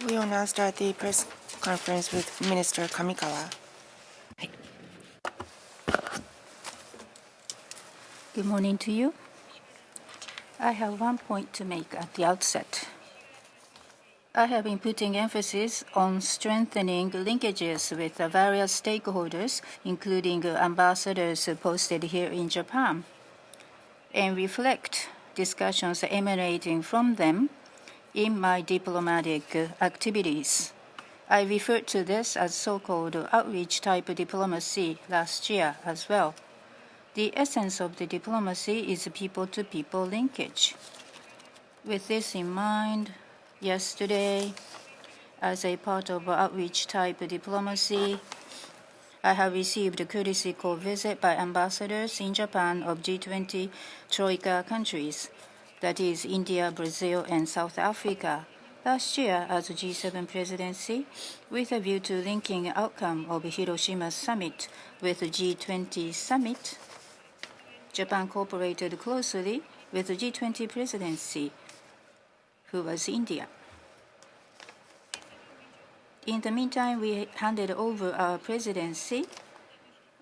We will now start the press conference with Minister Kamikawa. Good morning to you. I have one point to make at the outset. I have been putting emphasis on strengthening linkages with various stakeholders, including ambassadors posted here in Japan, and reflect discussions emanating from them in my diplomatic activities. I referred to this as so-called outreach type diplomacy last year as well. The essence of the diplomacy is people-to-people linkage. With this in mind, yesterday, as a part of outreach type diplomacy, I have received a courtesy call visit by ambassadors in Japan of G20 Troika countries, that is India, Brazil, and South Africa, last year as G7 presidency, with a view to linking outcome of Hiroshima summit with the G20 summit. Japan cooperated closely with the G20 presidency, who was India. In the meantime, we handed over our presidency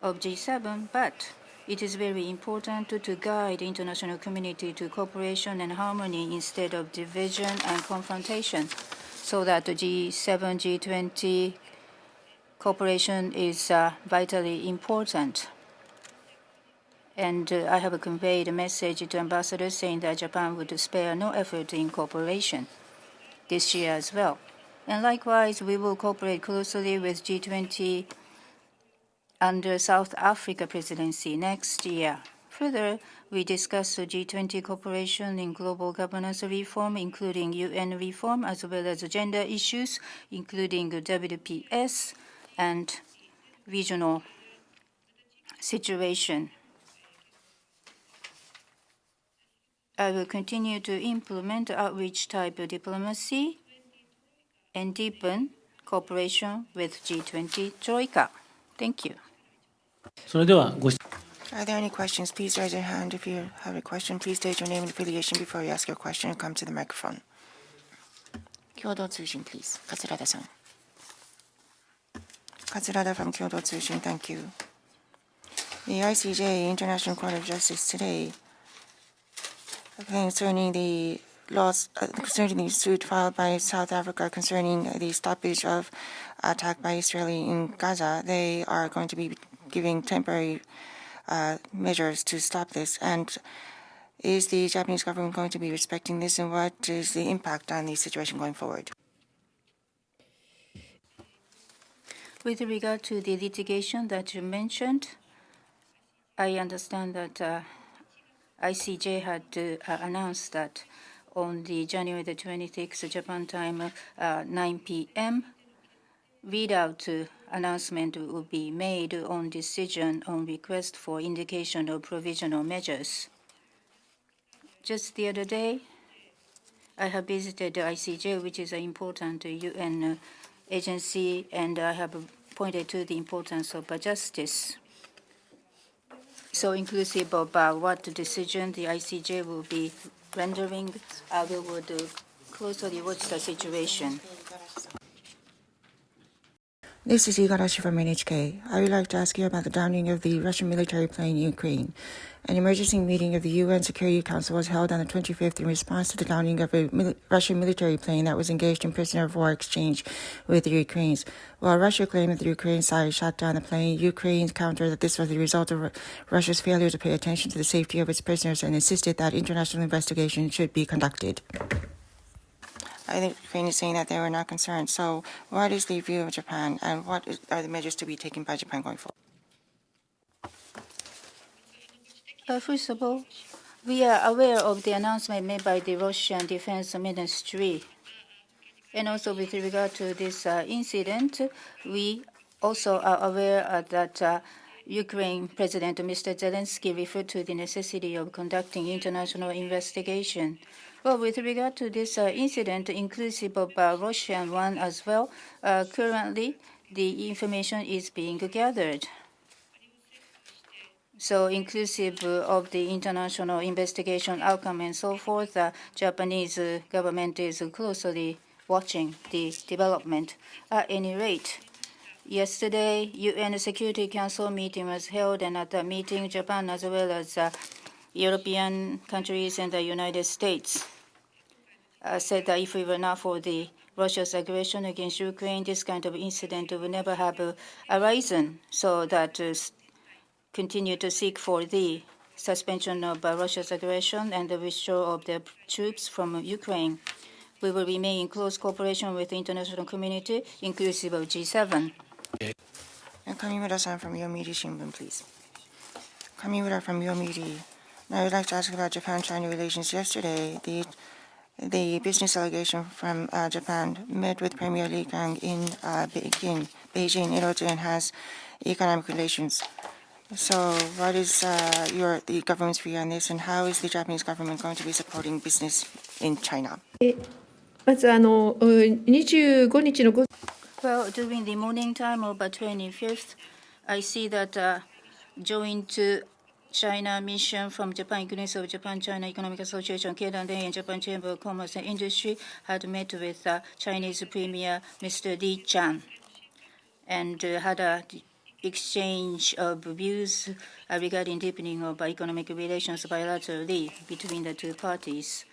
of G7, but it is very important to guide the international community to cooperation and harmony instead of division and confrontation, so that the G7, G20 cooperation is vitally important. And I have conveyed a message to ambassadors saying that Japan would spare no effort in cooperation this year as well. And likewise, we will cooperate closely with G20 under South Africa presidency next year. Further, we discussed the G20 cooperation in global governance reform, including UN reform, as well as gender issues, including WPS and regional situation. I will continue to implement outreach type of diplomacy and deepen cooperation with G20 Troika. Thank you. Are there any questions? Please raise your hand. If you have a question, please state your name and affiliation before you ask your question and come to the microphone. 共同通信, please. Katsurada-san. Katsurada from Kyoto Tsushin. Thank you. The ICJ, International Court of Justice, today concerning the suit filed by South Africa concerning the stoppage of attack by Israel in Gaza, they are going to be giving temporary measures to stop this. And is the Japanese government going to be respecting this, and what is the impact on the situation going forward? With regard to the litigation that you mentioned, I understand that ICJ had announced that on the January the 26th Japan time 9 p.m. readout announcement will be made on decision on request for indication of provisional measures. Just the other day, I have visited the ICJ, which is an important UN agency, and I have pointed to the importance of justice. So inclusive of what decision the ICJ will be rendering, we would closely watch the situation. This is Igarashi from NHK. I would like to ask you about the downing of the Russian military plane in Ukraine. An emergency meeting of the UN Security Council was held on the 25th in response to the downing of a Russian military plane that was engaged in prisoner of war exchange with the Ukrainians. While Russia claimed that the Ukraine side shot down the plane, Ukraine countered that this was the result of Russia's failure to pay attention to the safety of its prisoners and insisted that international investigation should be conducted. I think Ukraine is saying that they were not concerned. So what is the view of Japan, and what are the measures to be taken by Japan going forward? First of all, we are aware of the announcement made by the Russian Defense Ministry. And also with regard to this incident, we also are aware that Ukraine President Mr. Zelensky referred to the necessity of conducting international investigation. Well, with regard to this incident, inclusive of Russian one as well, currently the information is being gathered. So inclusive of the international investigation outcome and so forth, the Japanese government is closely watching the development. At any rate, yesterday, UN Security Council meeting was held, and at that meeting, Japan as well as European countries and the United States said that if it were not for the Russia's aggression against Ukraine, this kind of incident would never have arisen. So that continue to seek for the suspension of Russia's aggression and the withdrawal of the troops from Ukraine. We will remain in close cooperation with the international community, inclusive of G7. And Kamimura-san from Yomiuri Shimbun, please. Kamimura from Yomiuri. Now I would like to ask about Japan-China relations. Yesterday, the business delegation from Japan met with Premier Li Kang in Beijing in order to enhance economic relations. So what is the government's view on this, and how is the Japanese government going to be supporting business in China? まず25日の午 Well, during the morning time of 25th, I see that joint China mission from Japan, inclusive of Japan-China Economic Association, K&A, and Japan Chamber of Commerce and Industry, had met with Chinese Premier Mr. Li Chan and had an exchange of views regarding deepening of economic relations bilaterally between the two parties.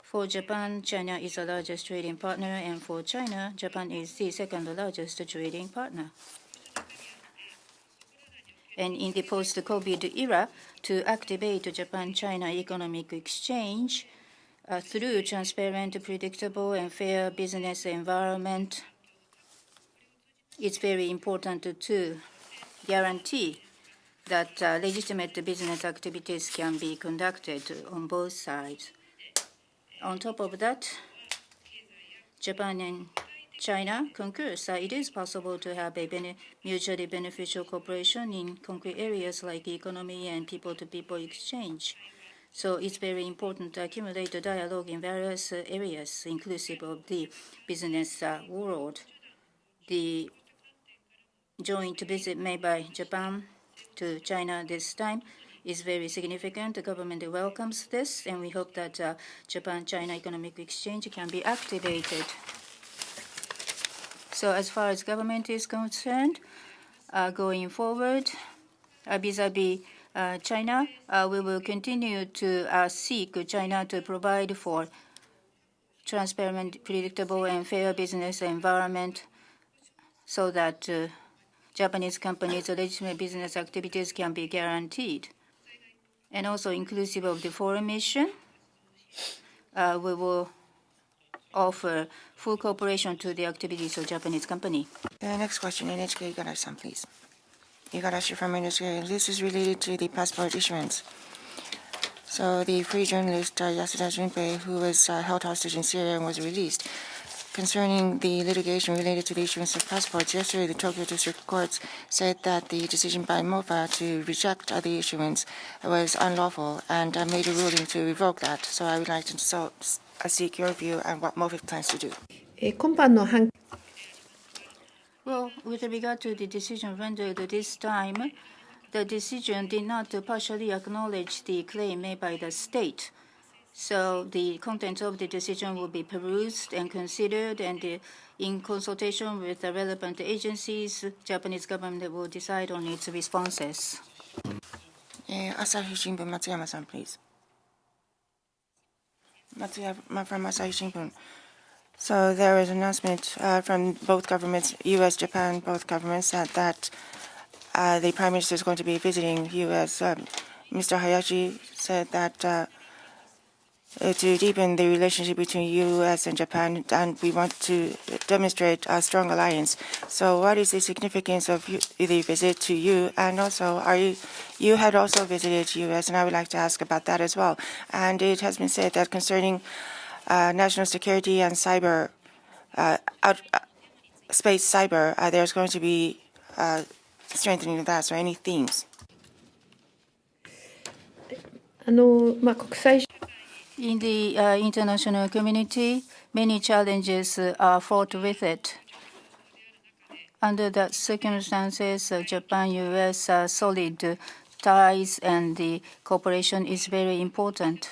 For Japan, China is the largest trading partner, and for China, Japan is the second largest trading partner. And in the post-COVID era, to activate Japan-China economic exchange through transparent, predictable, and fair business environment, it's very important to guarantee that legitimate business activities can be conducted on both sides. On top of that, Japan and China concurs that it is possible to have a mutually beneficial cooperation in concrete areas like economy and people-to-people exchange. So it's very important to accumulate the dialogue in various areas, inclusive of the business world. The joint visit made by Japan to China this time is very significant. The government welcomes this, and we hope that Japan-China economic exchange can be activated. So as far as government is concerned, going forward, vis-a-vis China, we will continue to seek China to provide for transparent, predictable, and fair business environment so that Japanese companies' legitimate business activities can be guaranteed. And also inclusive of the foreign mission, we will offer full cooperation to the activities of Japanese company. The next question, NHK Igarashi-san, please. Igarashi from NHK. This is related to the passport issuance. So the free journalist Yasuda Junpei, who was held hostage in Syria and was released, concerning the litigation related to the issuance of passports, yesterday the Tokyo District Courts said that the decision by MoFA to reject the issuance was unlawful and made a ruling to revoke that. So I would like to seek your view on what MoFA plans to do. 今般の判 Well, with regard to the decision rendered this time, the decision did not partially acknowledge the claim made by the state. So the content of the decision will be perused and considered, and in consultation with the relevant agencies, Japanese government will decide on its responses. Asahi Shimbun, Matsuyama-san, please. Matsuyama from Asahi Shimbun. So there was an announcement from both governments, U.S., Japan, both governments, that the Prime Minister is going to be visiting U.S. Mr. Hayashi said that to deepen the relationship between U.S. and Japan, and we want to demonstrate a strong alliance. So what is the significance of the visit to you? And also, you had also visited U.S., and I would like to ask about that as well. And it has been said that concerning national security and cyber, space cyber, there's going to be strengthening of that. So any themes? 国際 In the international community, many challenges are fraught with it. Under the circumstances, Japan-U.S. Solid ties and the cooperation is very important.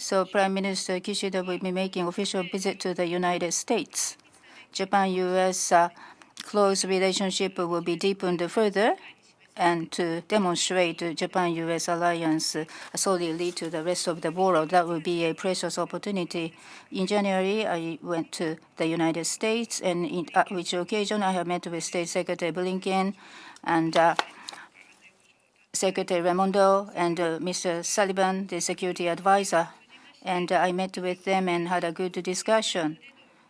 So Prime Minister Kishida will be making official visit to the United States. Japan-U.S. Close relationship will be deepened further, and to demonstrate Japan-U.S. alliance solidly to the rest of the world. That will be a precious opportunity. In January, I went to the United States, and at which occasion I have met with State Secretary Blinken and Secretary Raimondo and Mr. Sullivan, the security advisor. And I met with them and had a good discussion.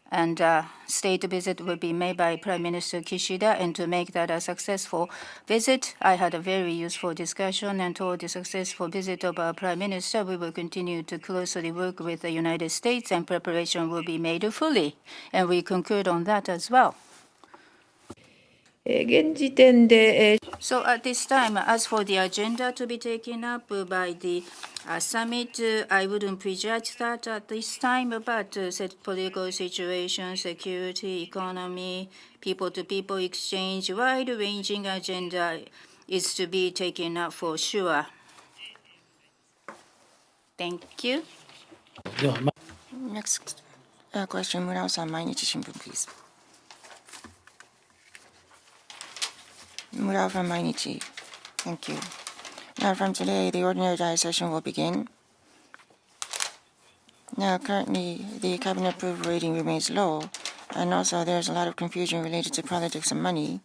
And state visit will be made by Prime Minister Kishida. And to make that a successful visit, I had a very useful discussion. And toward the successful visit of our Prime Minister, we will continue to closely work with the United States, and preparation will be made fully. And we concurred on that as well. 現時点で、So at this time, as for the agenda to be taken up by the summit, I wouldn't prejudge that at this time, but political situation, security, economy, people-to-people exchange, wide-ranging agenda is to be taken up for sure. Thank you. Next question, Murao-san, Mainichi Shimbun, please. Murao from Mainichi. Thank you. Now, from today, the ordinary diet session will begin. Now, currently, the cabinet approval rating remains low, and also there's a lot of confusion related to politics and money.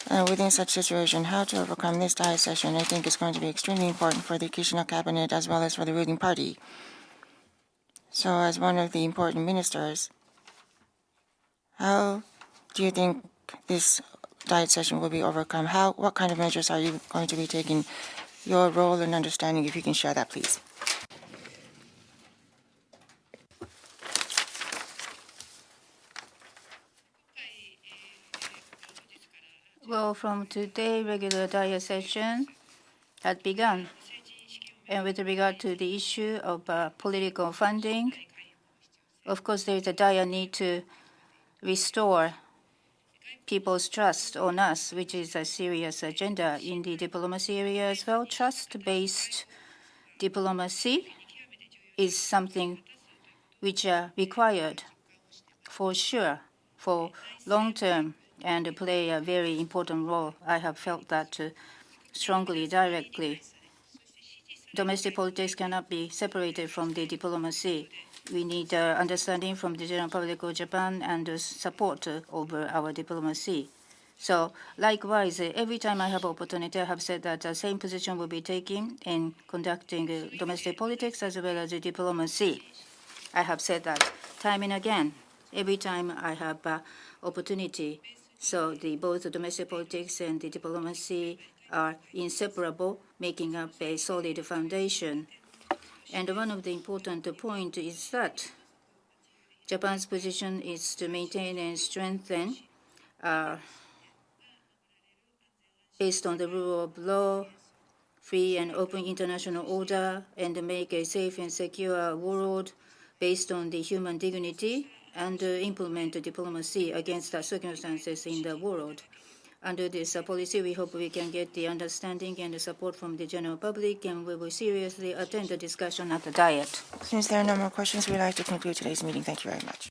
Within such situation, how to overcome this diet session, I think, is going to be extremely important for the Kishida cabinet as well as for the ruling party. So, as one of the important ministers, how do you think this diet session will be overcome? What kind of measures are you going to be taking? Your role and understanding, if you can share that, please. Well, from today, regular diet session had begun. And with regard to the issue of political funding, of course, there is a dire need to restore people's trust on us, which is a serious agenda in the diplomacy area as well. Trust-based diplomacy is something which are required for sure for long term and play a very important role. I have felt that strongly, directly. Domestic politics cannot be separated from the diplomacy. We need understanding from the general public of Japan and support over our diplomacy. So likewise, every time I have opportunity, I have said that the same position will be taken in conducting domestic politics as well as diplomacy. I have said that time and again, every time I have opportunity. So both the domestic politics and the diplomacy are inseparable, making up a solid foundation. And one of the important points is that Japan's position is to maintain and strengthen based on the rule of law, free and open international order, and make a safe and secure world based on the human dignity, and implement diplomacy against the circumstances in the world. Under this policy, we hope we can get the understanding and the support from the general public, and we will seriously attend the discussion at the Diet. Since there are no more questions, we'd like to conclude today's meeting. Thank you very much.